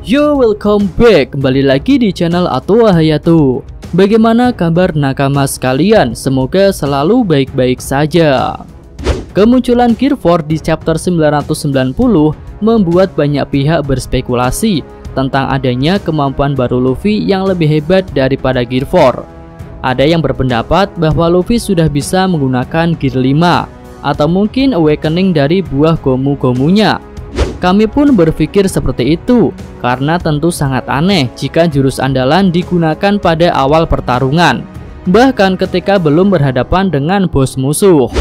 Yo, welcome back, kembali lagi di channel Atoa Hayato. Bagaimana kabar nakama sekalian? Semoga selalu baik-baik saja. Kemunculan Gear 4 di chapter 990 membuat banyak pihak berspekulasi tentang adanya kemampuan baru Luffy yang lebih hebat daripada Gear 4. Ada yang berpendapat bahwa Luffy sudah bisa menggunakan Gear 5 atau mungkin awakening dari buah gomu-gomunya. Kami pun berpikir seperti itu, karena tentu sangat aneh jika jurus andalan digunakan pada awal pertarungan, bahkan ketika belum berhadapan dengan bos musuh.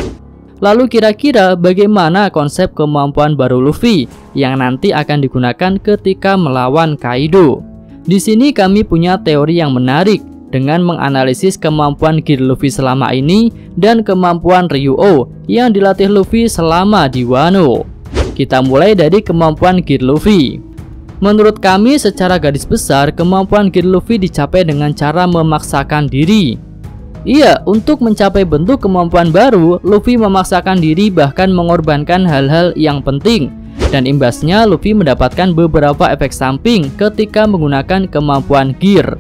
Lalu kira-kira bagaimana konsep kemampuan baru Luffy yang nanti akan digunakan ketika melawan Kaido? Di sini kami punya teori yang menarik dengan menganalisis kemampuan Gear Luffy selama ini dan kemampuan Ryuo yang dilatih Luffy selama di Wano. Kita mulai dari kemampuan Gear Luffy. Menurut kami secara garis besar kemampuan Gear Luffy dicapai dengan cara memaksakan diri. Iya, untuk mencapai bentuk kemampuan baru, Luffy memaksakan diri bahkan mengorbankan hal-hal yang penting. Dan imbasnya Luffy mendapatkan beberapa efek samping ketika menggunakan kemampuan Gear.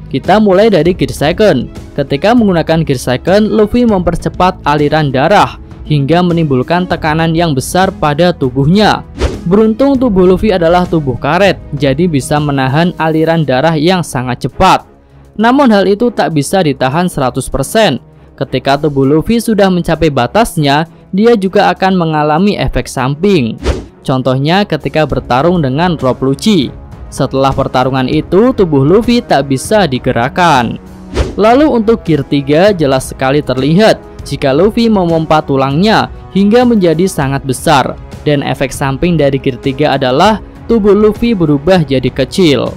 Kita mulai dari Gear Second. Ketika menggunakan Gear Second, Luffy mempercepat aliran darah hingga menimbulkan tekanan yang besar pada tubuhnya. Beruntung tubuh Luffy adalah tubuh karet, jadi bisa menahan aliran darah yang sangat cepat. Namun hal itu tak bisa ditahan 100%. Ketika tubuh Luffy sudah mencapai batasnya, dia juga akan mengalami efek samping. Contohnya ketika bertarung dengan Rob Lucci. Setelah pertarungan itu, tubuh Luffy tak bisa digerakkan. Lalu untuk Gear 3 jelas sekali terlihat jika Luffy memompa tulangnya hingga menjadi sangat besar, dan efek samping dari Gear 3 adalah tubuh Luffy berubah jadi kecil.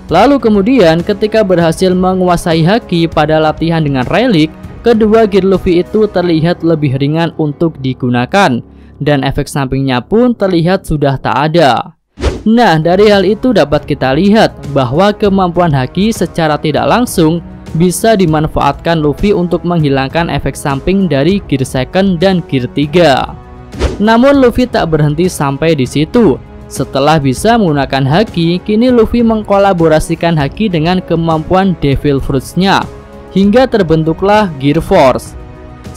Lalu kemudian ketika berhasil menguasai haki pada latihan dengan relik, kedua Gear Luffy itu terlihat lebih ringan untuk digunakan, dan efek sampingnya pun terlihat sudah tak ada. Nah, dari hal itu dapat kita lihat bahwa kemampuan haki secara tidak langsung bisa dimanfaatkan Luffy untuk menghilangkan efek samping dari Gear Second dan Gear 3. Namun Luffy tak berhenti sampai di situ. Setelah bisa menggunakan haki, kini Luffy mengkolaborasikan haki dengan kemampuan Devil Fruits-nya hingga terbentuklah Gear Force.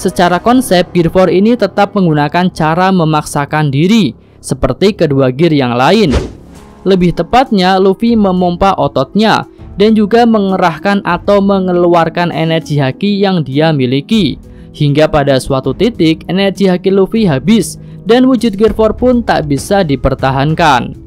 Secara konsep, Gear 4 ini tetap menggunakan cara memaksakan diri seperti kedua gear yang lain. Lebih tepatnya, Luffy memompa ototnya dan juga mengerahkan atau mengeluarkan energi haki yang dia miliki. Hingga pada suatu titik energi haki Luffy habis dan wujud Gear 4 pun tak bisa dipertahankan.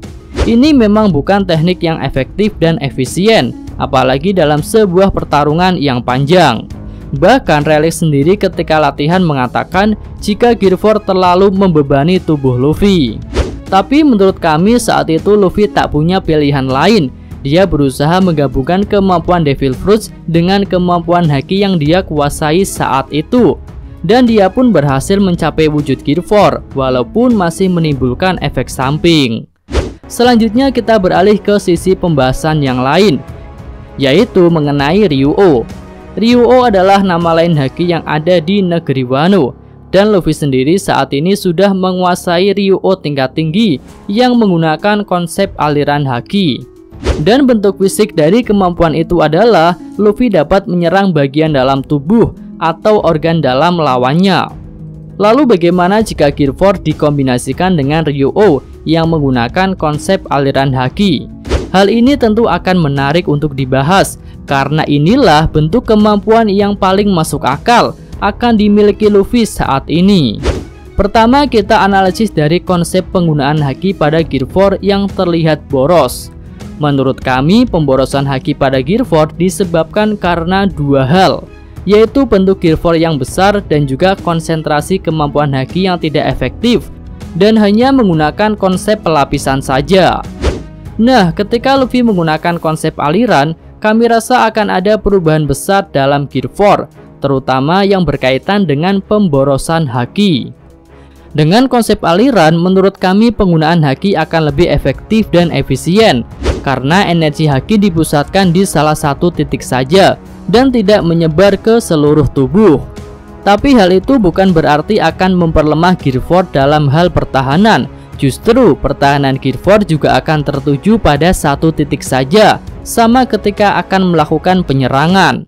Ini memang bukan teknik yang efektif dan efisien, apalagi dalam sebuah pertarungan yang panjang. Bahkan Relic sendiri ketika latihan mengatakan jika Gear 4 terlalu membebani tubuh Luffy. Tapi menurut kami saat itu Luffy tak punya pilihan lain. Dia berusaha menggabungkan kemampuan Devil Fruits dengan kemampuan haki yang dia kuasai saat itu. Dan dia pun berhasil mencapai wujud Gear 4 walaupun masih menimbulkan efek samping. Selanjutnya kita beralih ke sisi pembahasan yang lain, yaitu mengenai Ryuo. Ryuo adalah nama lain haki yang ada di negeri Wano. Dan Luffy sendiri saat ini sudah menguasai Ryuo tingkat tinggi yang menggunakan konsep aliran haki. Dan bentuk fisik dari kemampuan itu adalah Luffy dapat menyerang bagian dalam tubuh atau organ dalam lawannya. Lalu bagaimana jika Gear 4 dikombinasikan dengan Ryuo yang menggunakan konsep aliran haki? Hal ini tentu akan menarik untuk dibahas, karena inilah bentuk kemampuan yang paling masuk akal akan dimiliki Luffy saat ini. Pertama, kita analisis dari konsep penggunaan haki pada Gear 4 yang terlihat boros. Menurut kami, pemborosan haki pada Gear 4 disebabkan karena dua hal, yaitu bentuk Gear 4 yang besar dan juga konsentrasi kemampuan haki yang tidak efektif dan hanya menggunakan konsep pelapisan saja. Nah, ketika Luffy menggunakan konsep aliran, kami rasa akan ada perubahan besar dalam Gear 4, terutama yang berkaitan dengan pemborosan haki. Dengan konsep aliran, menurut kami penggunaan haki akan lebih efektif dan efisien, karena energi haki dipusatkan di salah satu titik saja dan tidak menyebar ke seluruh tubuh. Tapi hal itu bukan berarti akan memperlemah Gear 4 dalam hal pertahanan, Justru pertahanan Gear 4 juga akan tertuju pada satu titik saja, sama ketika akan melakukan penyerangan.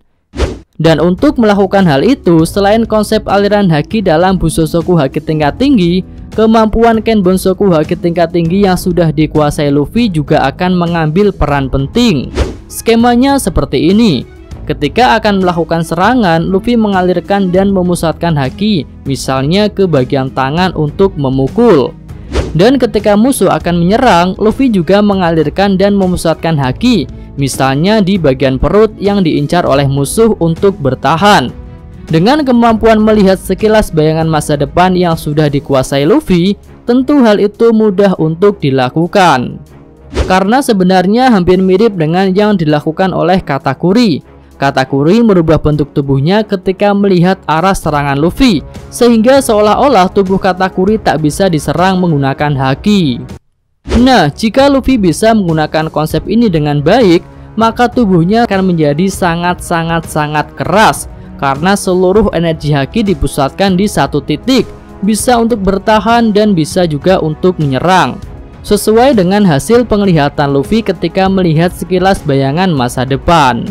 Dan untuk melakukan hal itu, selain konsep aliran haki dalam Bushosoku Haki tingkat tinggi, kemampuan Ken Bonsoku Haki tingkat tinggi yang sudah dikuasai Luffy juga akan mengambil peran penting. Skemanya seperti ini. Ketika akan melakukan serangan, Luffy mengalirkan dan memusatkan haki, misalnya ke bagian tangan untuk memukul. Dan ketika musuh akan menyerang, Luffy juga mengalirkan dan memusatkan haki, misalnya di bagian perut yang diincar oleh musuh untuk bertahan. Dengan kemampuan melihat sekilas bayangan masa depan yang sudah dikuasai Luffy, tentu hal itu mudah untuk dilakukan. Karena sebenarnya hampir mirip dengan yang dilakukan oleh Katakuri. Katakuri merubah bentuk tubuhnya ketika melihat arah serangan Luffy, sehingga seolah-olah tubuh Katakuri tak bisa diserang menggunakan haki. Nah, jika Luffy bisa menggunakan konsep ini dengan baik, maka tubuhnya akan menjadi sangat keras, karena seluruh energi haki dipusatkan di satu titik, bisa untuk bertahan dan bisa juga untuk menyerang. Sesuai dengan hasil penglihatan Luffy ketika melihat sekilas bayangan masa depan.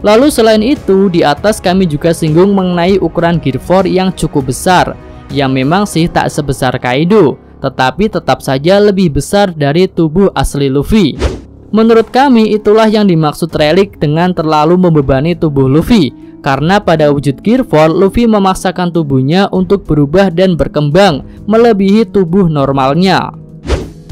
Lalu selain itu, di atas kami juga singgung mengenai ukuran Gear 4 yang cukup besar, yang memang sih tak sebesar Kaido, tetapi tetap saja lebih besar dari tubuh asli Luffy. Menurut kami, itulah yang dimaksud relik dengan terlalu membebani tubuh Luffy, karena pada wujud Gear 4, Luffy memaksakan tubuhnya untuk berubah dan berkembang melebihi tubuh normalnya.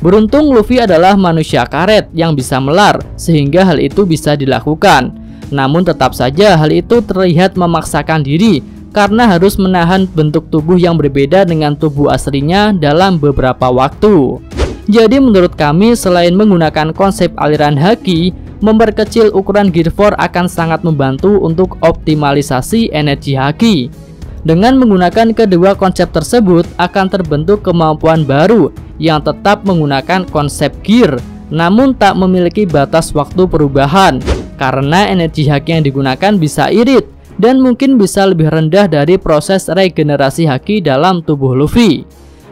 Beruntung Luffy adalah manusia karet yang bisa melar, sehingga hal itu bisa dilakukan. Namun tetap saja hal itu terlihat memaksakan diri, karena harus menahan bentuk tubuh yang berbeda dengan tubuh aslinya dalam beberapa waktu. Jadi menurut kami, selain menggunakan konsep aliran haki, memperkecil ukuran Gear 4 akan sangat membantu untuk optimalisasi energi haki. Dengan menggunakan kedua konsep tersebut, akan terbentuk kemampuan baru yang tetap menggunakan konsep gear, namun tak memiliki batas waktu perubahan, karena energi haki yang digunakan bisa irit dan mungkin bisa lebih rendah dari proses regenerasi haki dalam tubuh Luffy.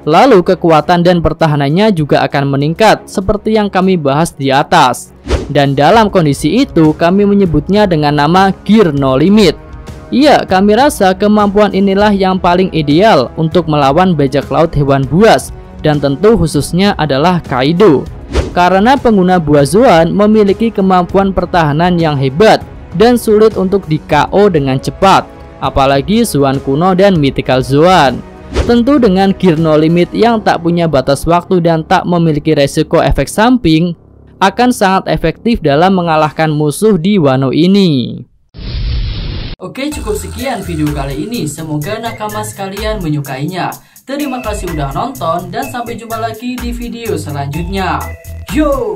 Lalu kekuatan dan pertahanannya juga akan meningkat seperti yang kami bahas di atas. Dan dalam kondisi itu kami menyebutnya dengan nama Gear No Limit. Iya, kami rasa kemampuan inilah yang paling ideal untuk melawan bajak laut hewan buas, dan tentu khususnya adalah Kaido. Karena pengguna buah Zoan memiliki kemampuan pertahanan yang hebat dan sulit untuk di-KO dengan cepat, apalagi Zoan kuno dan Mythical Zoan. Tentu dengan Gear No Limit yang tak punya batas waktu dan tak memiliki resiko efek samping, akan sangat efektif dalam mengalahkan musuh di Wano ini. Oke, cukup sekian video kali ini, semoga nakama sekalian menyukainya. Terima kasih udah nonton dan sampai jumpa lagi di video selanjutnya. Yo!